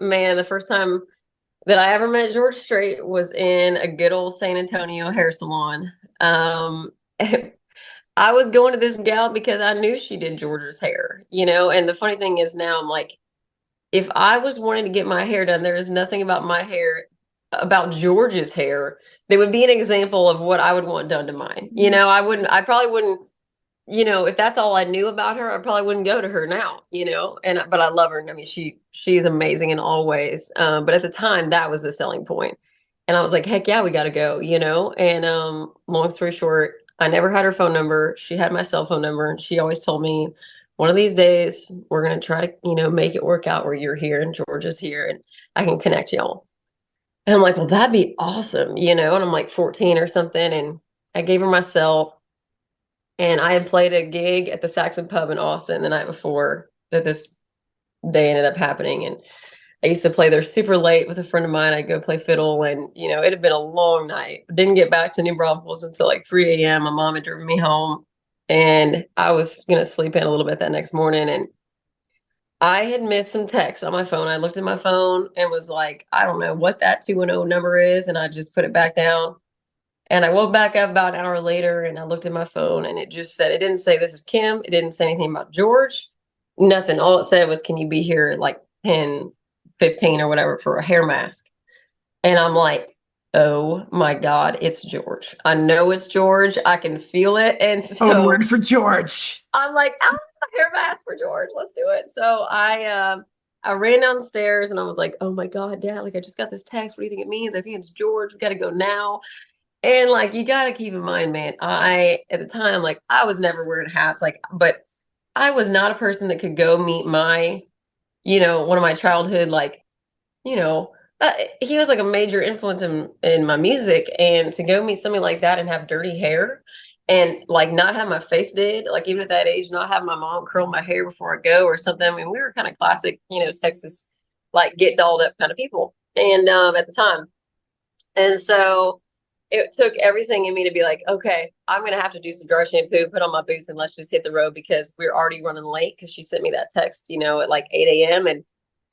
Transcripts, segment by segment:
man, the first time that I ever met George Strait was in a good old San Antonio hair salon. Um, I was going to this gal because I knew she did George's hair, and the funny thing is now I'm like, if I was wanting to get my hair done, there is nothing about my hair, about George's hair, that would be an example of what I would want done to mine. I probably wouldn't, if that's all I knew about her, I probably wouldn't go to her now, but I love her. I mean, she's amazing in all ways. But at the time, that was the selling point. And I was like, heck yeah, we got to go, and long story short, I never had her phone number. She had my cell phone number, and she always told me, one of these days, we're going to try to, make it work out where you're here and Georgia's here and I can connect y'all. And I'm like, well, that'd be awesome, and I'm like 14 or something. And I gave her my cell, and I had played a gig at the Saxon Pub in Austin the night before that this day ended up happening. And I used to play there super late with a friend of mine. I'd go play fiddle, and it had been a long night. Didn't get back to New Braunfels until like 3 a.m. My mom had driven me home, and I was gonna sleep in a little bit that next morning. And I had missed some texts on my phone. I looked at my phone and was like, I don't know what that 210 number is, and I just put it back down. And I woke back up about an hour later, and I looked at my phone, and it just said, it didn't say this is Kim. It didn't say anything about George. Nothing. All it said was, can you be here at like 10:15 or whatever for a hair mask? And I'm like, oh my God, it's George. I know it's George. I can feel it. And Own so word for George. I'm like, ah, hair mask for George. Let's do it. So I ran downstairs, and I was like, oh my God, Dad, like I just got this text. What do you think it means? I think it's George. We got to go now. And like, you got to keep in mind, man, at the time, like, I was never wearing hats, like, but I was not a person that could go meet one of my childhood, like, you know, he was like a major influence in my music. And to go meet somebody like that and have dirty hair and like not have my face did, like, even at that age, not have my mom curl my hair before I go or something. I mean, we were kind of classic, Texas, like, get dolled up kind of people. And at the time. And so it took everything in me to be like, okay, I'm going to have to do some dry shampoo, put on my boots, and let's just hit the road because we're already running late because she sent me that text, at like 8 a.m. And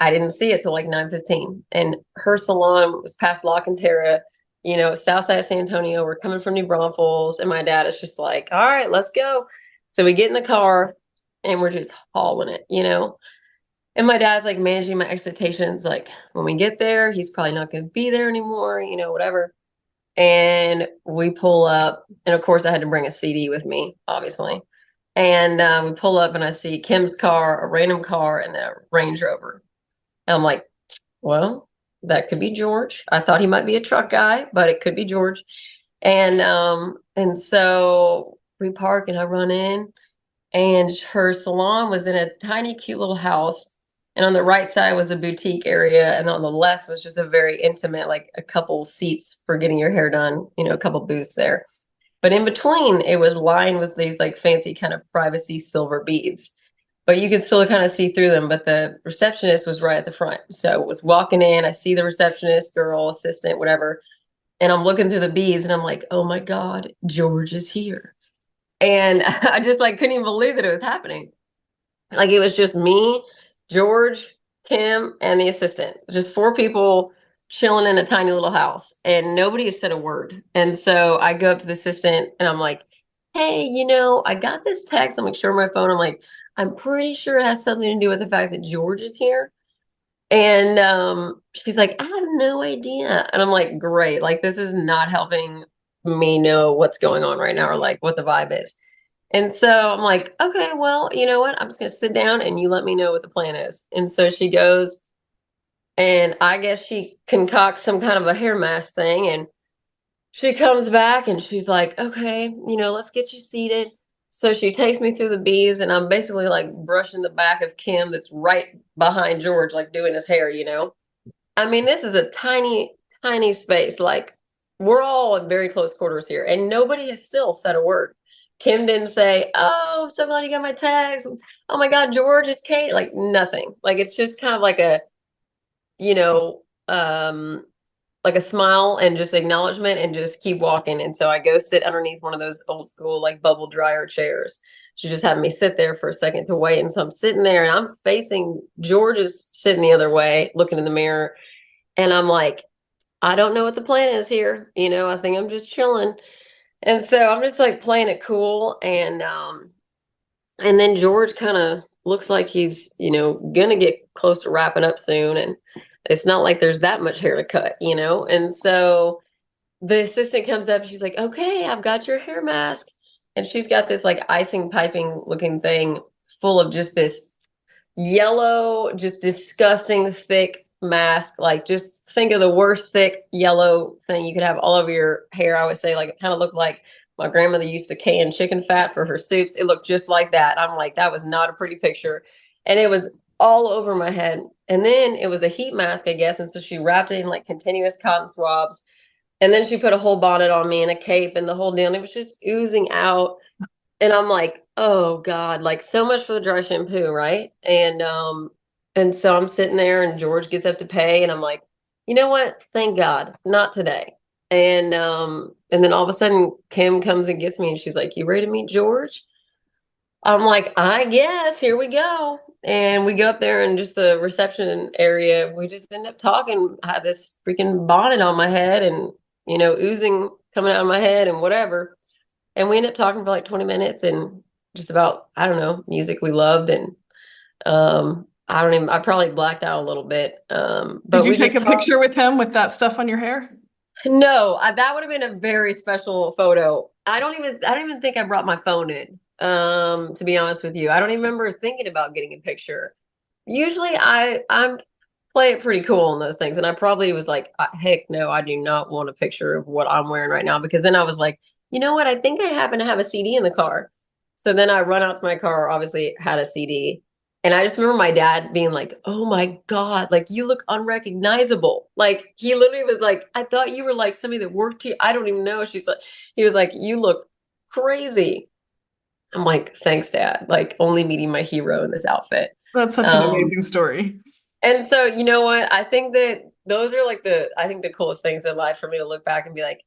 I didn't see it till like 9:15. And her salon was past La Cantera, south side of San Antonio. We're coming from New Braunfels. And my dad is just like, all right, let's go. So we get in the car and we're just hauling it. And my dad's like managing my expectations. Like, when we get there, he's probably not going to be there anymore, whatever. And we pull up, and of course, I had to bring a CD with me, obviously. And we pull up, and I see Kim's car, a random car, and then a Range Rover. And I'm like, well, that could be George. I thought he might be a truck guy, but it could be George. And so we park, and I run in, and her salon was in a tiny, cute little house. And on the right side was a boutique area, and on the left was just a very intimate, like a couple seats for getting your hair done, a couple booths there. But in between, it was lined with these like fancy kind of privacy silver beads. But you could still kind of see through them. But the receptionist was right at the front. So I was walking in, I see the receptionist, girl, assistant, whatever. And I'm looking through the beads, and I'm like, oh my God, George is here. And I just like couldn't even believe that it was happening. Like, it was just me, George, Kim, and the assistant. Just four people chilling in a tiny little house, and nobody has said a word. And so I go up to the assistant, and I'm like, hey, I got this text. I'm like, sure, my phone. I'm like, I'm pretty sure it has something to do with the fact that George is here. And she's like, I have no idea. And I'm like, great. Like, this is not helping me know what's going on right now, or like what the vibe is. And so I'm like, okay, well, you know what? I'm just going to sit down and you let me know what the plan is. And so she goes, and I guess she concocts some kind of a hair mask thing. And she comes back and she's like, okay, let's get you seated. So she takes me through the bees, and I'm basically like brushing the back of Kim that's right behind George, like doing his hair. I mean, this is a tiny, tiny space. Like, we're all in very close quarters here, and nobody has still said a word. Kim didn't say, "Oh, I'm so glad you got my text." Oh my God, George, it's Kate. Like, nothing. Like, it's just kind of like you know, um, like a smile and just acknowledgement, and just keep walking. And so I go sit underneath one of those old school like bubble dryer chairs. she just had me sit there for a second to wait. And so I'm sitting there and I'm facing George is sitting the other way, looking in the mirror. And I'm like, I don't know what the plan is here. I think I'm just chilling. And so I'm just like playing it cool. And then George kind of looks like he's, gonna get close to wrapping up soon. And it's not like there's that much hair to cut. And so the assistant comes up, she's like, okay, I've got your hair mask. And she's got this like icing piping looking thing full of just this yellow, just disgusting thick mask. Like, just think of the worst thick yellow thing you could have all over your hair. I would say, like, it kind of looked like my grandmother used to can chicken fat for her soups. It looked just like that. I'm like, that was not a pretty picture. And it was all over my head. And then it was a heat mask, I guess. And so she wrapped it in like continuous cotton swabs. And then she put a whole bonnet on me and a cape and the whole deal. And it was just oozing out. And I'm like, oh God, like so much for the dry shampoo, right? And so I'm sitting there and George gets up to pay and I'm like, you know what? Thank God, not today. And then all of a sudden Kim comes and gets me and she's like, you ready to meet George? I'm like, I guess, here we go. And we go up there and just the reception area, we just end up talking. I had this freaking bonnet on my head and, oozing coming out of my head and whatever. And we ended up talking for like 20 minutes and just about, I don't know, music we loved. And I probably blacked out a little bit. Did But you we take just a talked. picture with him with that stuff on your hair? No, that would have been a very special photo. I don't even think I brought my phone in. To be honest with you, I don't even remember thinking about getting a picture. Usually I'm play it pretty cool on those things. And I probably was like, heck no, I do not want a picture of what I'm wearing right now. Because then I was like, you know what? I think I happen to have a CD in the car. So then I run out to my car, obviously it had a CD. And I just remember my dad being like, oh my God, like you look unrecognizable. Like he literally was like, I thought you were like somebody that worked here. I don't even know. He was like, you look crazy. I'm like, thanks, Dad. Like only meeting my hero in this outfit. That's such an Um, amazing story. and so, you know what? I think that those are like I think the coolest things in life for me to look back and be like,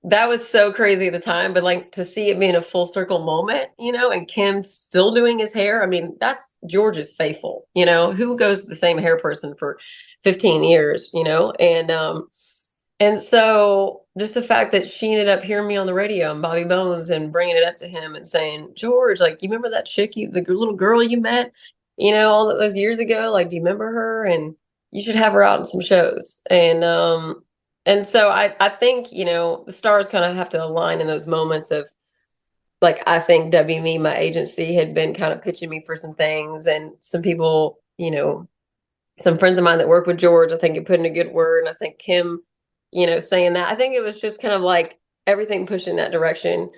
that was so crazy at the time, but like to see it being a full circle moment, and Kim still doing his hair. I mean, that's George's faithful, who goes to the same hair person for 15 years, and so just the fact that she ended up hearing me on the radio and Bobby Bones and bringing it up to him and saying, George, like, you remember that chick, the little girl you met, all those years ago? Like, do you remember her? And you should have her out in some shows. And so I think, the stars kind of have to align in those moments of like, I think WME, my agency, had been kind of pitching me for some things and some people, some friends of mine that work with George, I think it put in a good word. And I think Kim, saying that, I think it was just kind of like everything pushed in that direction.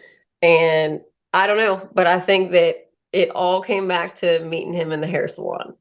And I don't know, but I think that it all came back to meeting him in the hair salon.